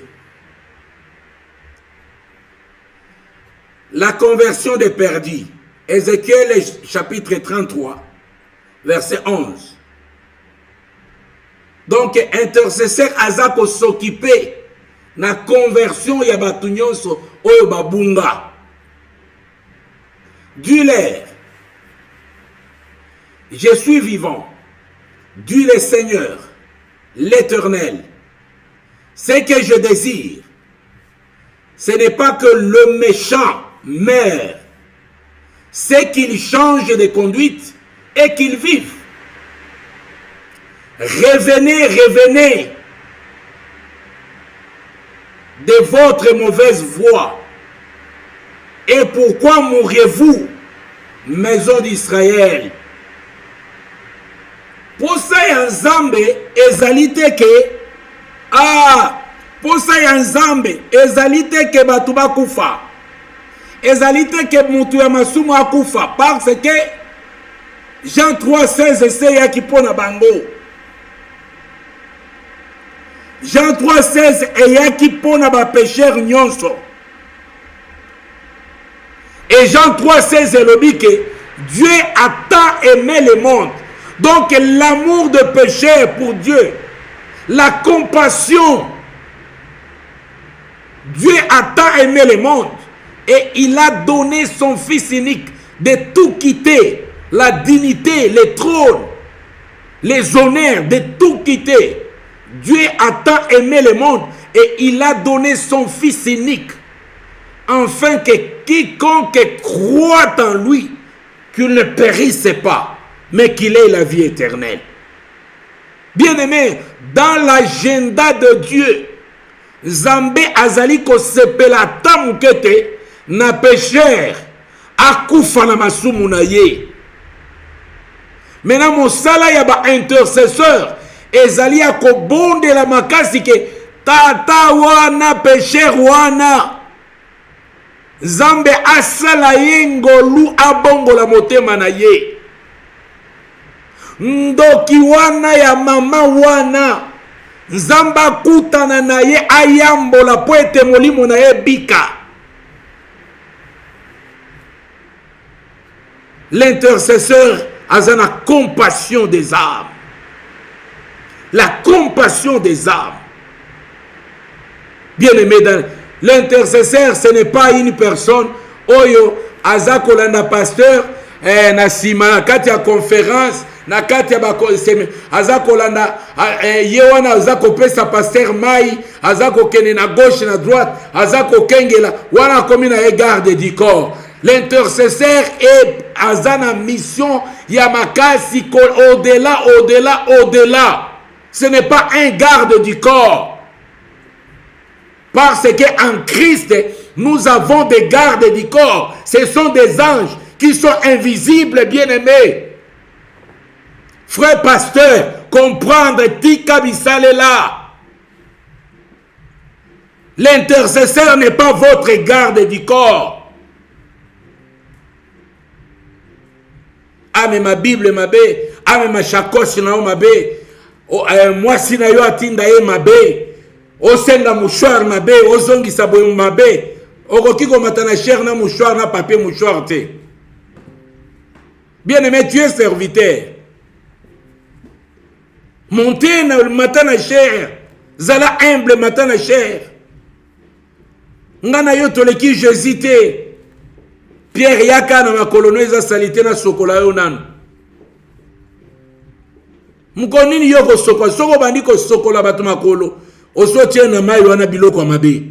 La conversion des perdus. Ézéchiel chapitre 33, verset 11. Donc, intercesseur azako s'occuper na conversion ya batu nyonso oyo babunga. Dis-leur, je suis vivant. Dis le Seigneur, l'Éternel. Ce que je désire, ce n'est pas que le méchant meure, c'est qu'il change de conduite et qu'il vive. Revenez, revenez de votre mauvaise voie. Et pourquoi mourrez-vous, maison d'Israël? Pour ça, ya Nzambe ezali te ke pour ça ya Nzambe ezali te ke batu bakufa, ezali te ke mutu ya masumu akufa, parce que Jean 3,16 eseya ki pona bango. Jean 3,16 eya ki pona ba pécheur nyonso. Et Jean 3,16 elobi ke Dieu a tant aimé le monde. Donc l'amour de pécheur pour Dieu, la compassion, Dieu a tant aimé le monde et il a donné son fils unique de tout quitter, la dignité, les trônes, les honneurs, de tout quitter. Dieu a tant aimé le monde et il a donné son fils unique afin que quiconque croit en lui, qu'il ne périsse pas, mais qu'il ait la vie éternelle. Bien-aimé, dans l'agenda de Dieu, Zambé azali ko sepela tamukete na pécheur akufa na masumu na ye. Maintenant mosala ya ba intercesseur ezali ya ko bonde la makasi ke tata wana pécheur wana Zambe asala ye ngolu abongola motema na ye. Ndoki wana ya mama wana Nzamba kutana na ye ayambola po ete molimo na ye bika. L'intercesseur a la compassion des âmes. La compassion des âmes. Bien aimé, l'intercesseur ce n'est pas une personne oyo azakolanda pasteur na sima na kati ya conférence na kati ya bakoseme azakolanda ye wana azakopesa pasteur mai azakokene na gauche na droite azakokengela wana komi na garde du corps. L'intercesseur est azana mission ya makasi au-delà. Ce n'est pas un garde du corps. Parce qu'en Christ, nous avons des gardes du corps. Ce sont des anges qui sont invisibles, bien-aimés. Frère pasteur, comprendre Tika Bisalela. L'intercesseur n'est pas votre garde du corps. Ah, mais ma Bible, ma bé. Ah, mais ma chakoshi na ma bé. Moi, si na yo atinda ye ma bé. Osenda mouchoir mabe, ozongi saboye mabe, okoki komata na chair na mouchoir na papier mouchoir te. Bien aimé, tu es serviteur. Montez na matin na chair, zala humble matin na chair. Ngana yo toleki Jésus te. Pierre yaka na makolo eza salite na sokola yo nanu. Mukonini yoko sokola soko bandi ko sokola batu makolo osotie na mai wana biloko mabe.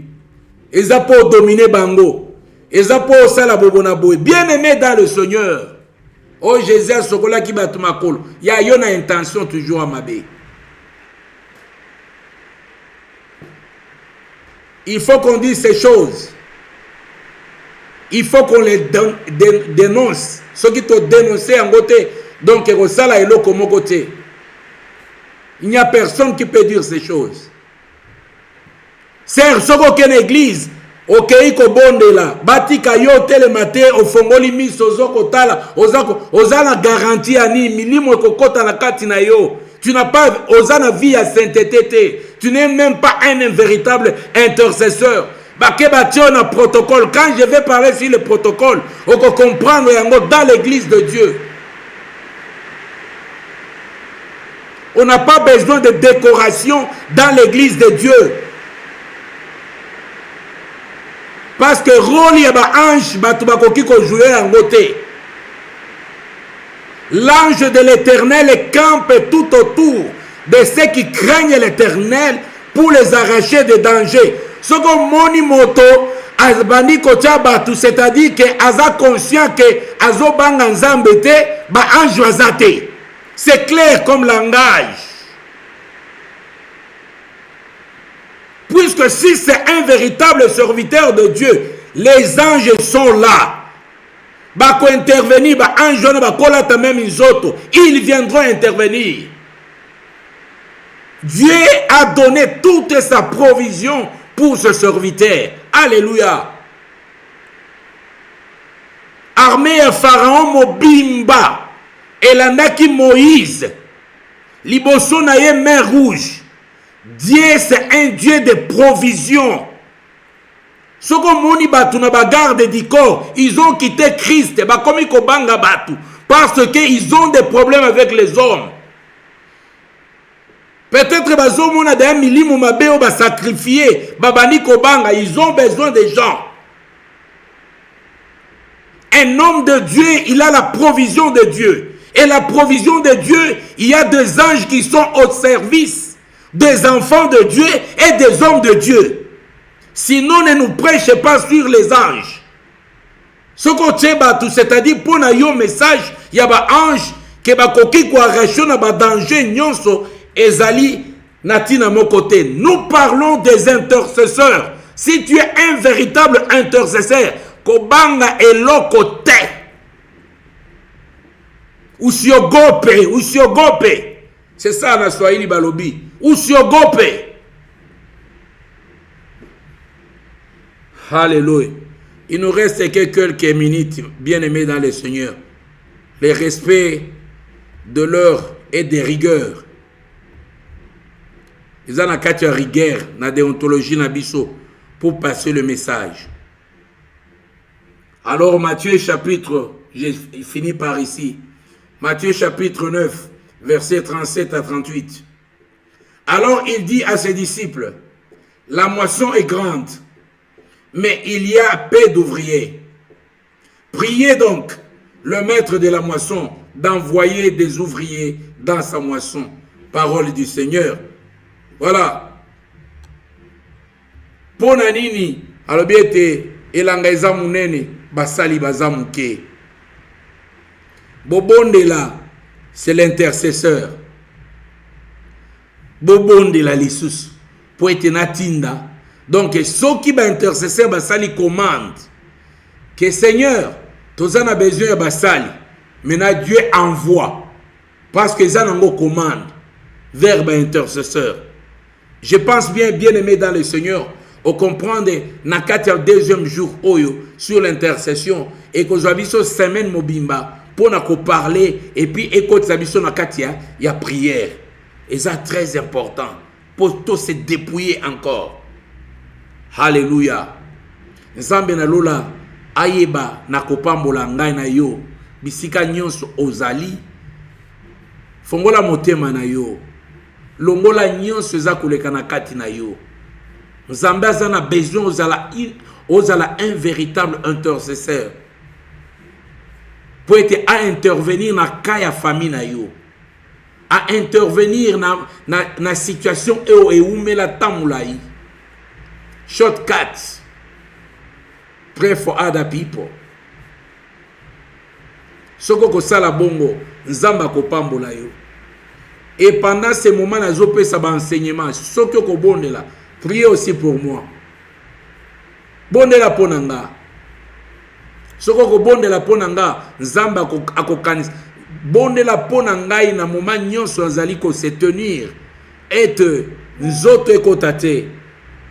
Eza pour dominer bango. Eza pour sala bobona boy. Bien-aimé dans le Seigneur. Oh Jésus sokola ki batu makolo. Ya yo na intention toujours à mabe. Il faut qu'on dise ces choses. Il faut qu'on les dénonce. Ceux qui t'ont dénoncé en côté, donc il n'y a personne qui peut dire ces choses. C'est ce qu'aucune église, ok, ko bonde là, bati kayo tele matin au fongoli mis ozoko tala, ozana garantie ani milimo kokota na kati na yo. Tu n'as pas ozana vie à sainteté. Tu n'es même pas un véritable intercesseur. On a protocole. Quand je vais parler sur le protocole, on peut comprendre dans l'église de Dieu. On n'a pas besoin de décoration dans l'église de Dieu. Parce que rôle y a ange batubakoki ko jouer en côté. L'ange de l'Éternel campe tout autour de ceux qui craignent l'Éternel pour les arracher des dangers. Ce que moni moto azbani kocha batu, c'est-à-dire que aza conscient que azo banga nzambete ba ange azate. C'est clair comme langage. Puisque si c'est un véritable serviteur de Dieu, les anges sont là. Bako intervenir, ba ange na ba kolata même isoto, ils viendront intervenir. Dieu a donné toute sa provision pour ce serviteur. Alléluia. Armée à Pharaon Mobimba. Et l'andaki Moïse. Liboso na ye mer rouge. Dieu c'est un Dieu de provision. Ceux qui moni batu na bagarde du corps, ils ont quitté Christ. Ba komi ko banga batu. Parce qu'ils ont des problèmes avec les hommes. Peut-être bazomona da milimo mabeo ba sacrifier babani kobanga, ils ont besoin des gens. Un homme de Dieu, il a la provision de Dieu. Et la provision de Dieu, il y a des anges qui sont au service des enfants de Dieu et des hommes de Dieu. Sinon, ne nous prêchez pas sur les anges. Ce qu'on tient tout, c'est-à-dire pour na yo message, il y a ba ange qui ba koki ko arracher na ba danger nyonso. Ezali natina mon côté. Nous parlons des intercesseurs. Si tu es un véritable intercesseur, kobanga elokote. Usiogope. C'est ça na Swahili balobi. Usiogope. Alléluia. Il nous reste quelques minutes, bien-aimés dans le Seigneur. Le respect de l'heure et des rigueurs. Ils ont une rigueur, une déontologie pour passer le message. Alors Matthieu chapitre, j'ai fini par ici. Matthieu chapitre 9, versets 37 à 38. Alors il dit à ses disciples, la moisson est grande, mais il y a peu d'ouvriers. Priez donc le maître de la moisson d'envoyer des ouvriers dans sa moisson. Parole du Seigneur. Voilà. Pona nini alobiete elanga eza munene basali bazamuke. Bobonde là, c'est l'intercesseur. Bobonde la lisusu pour être natinda. Donc ceux qui ba intercesseur basali commande que Seigneur, tous en a besoin de basali. Maintenant Dieu envoie parce que ça n'en commande vers ba intercesseur. Je pense bien aimé dans le Seigneur, au comprendre Nakatia deuxième jour oyo sur l'intercession et que j'habite semaine mobimba pour nous parler et puis écoute Zabiso Nakatia, il y a prière. Et ça très important pour tout se dépouiller encore. Alléluia. Nzambe na lola ayeba nakopambola ngai na yo bisika nyonso ozali fongola motema na yo. Longola nyonso eza koleka na kati na yo. Nzambe azana besoin ozala un véritable intercesseur. pour être à intervenir na kaya famille na yo, à intervenir na situation et la tamulai. Shortcuts. Pray for other people. Soko ko sala bongo, nzamba ko pambola yo. Et pendant ce moment, na zo pesa ba enseignement, soko ko bondela, priez aussi pour moi. Bondela ponanga. Soko ko bondela ponanga, nzamba ko akokanisa. Bondela ponanga ina moment nyonso azali ko se tenir. Et nzoto ekotate.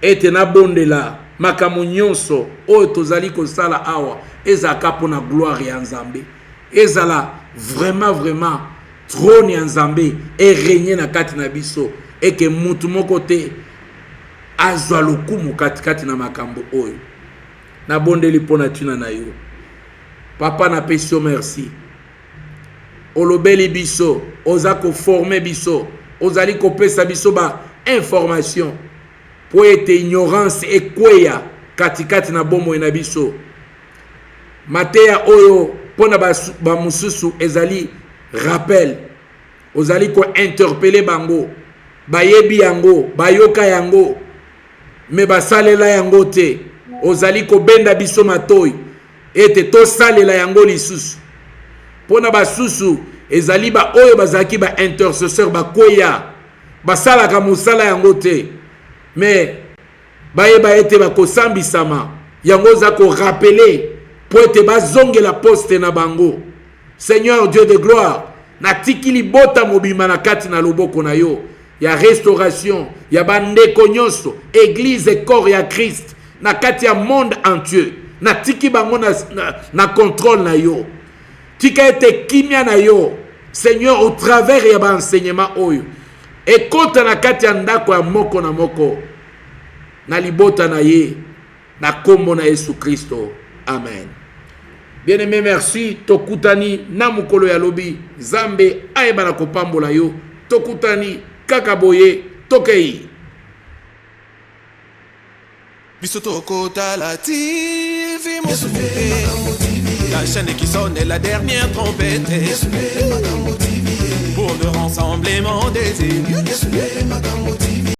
Et na bondela makambo nyonso oyo tozali ko sala awa ezaka pona gloire ya Nzambe. Ezala vraiment trône ya Nzambe et régner na kati na biso et que mutu moko te azwa lokumu kati na makambo oyo. Na bondeli pona tuna na yo. Papa na pesi merci. Olobeli biso, oza ko former biso, ozali ko pesa biso ba information. Pour être ignorance et kweya katikati na bomo na biso. Mateya oyo pona ba mususu ezali rappel. Ozali ko interpeller bango. Bayebi yango, bayoka yango. Me basalela yango te. Ozali ko benda biso matoi. Ete to salela yango lisusu. Pona basusu ezali ba oyo bazaki ba intercesseur ba kweya. Basala ka musala yango te. Mais bayeba ete bakosambisama yango za ko rappeler pour ete bazonge la poste na bango. Seigneur Dieu de gloire, na tikili bota mobima na kati na loboko na yo ya restauration ya bandeko nyonso église et corps ya Christ na kati ya monde entier na tiki bango na contrôle na yo. Tika ete kimia na yo Seigneur au travers ya ba enseignement oyo. Et quand na kati ya ndako ya moko na moko na libota na ye na kombo na Yesu Kristo. Amen. Bien-aimé, merci. Tokutani na mukolo ya lobi Zambe ayeba na kopambola yo. Tokutani kakaboye tokei. Bisoto Kota la TV, la chaîne qui sonne la dernière trompette pour le rassemblement des élus.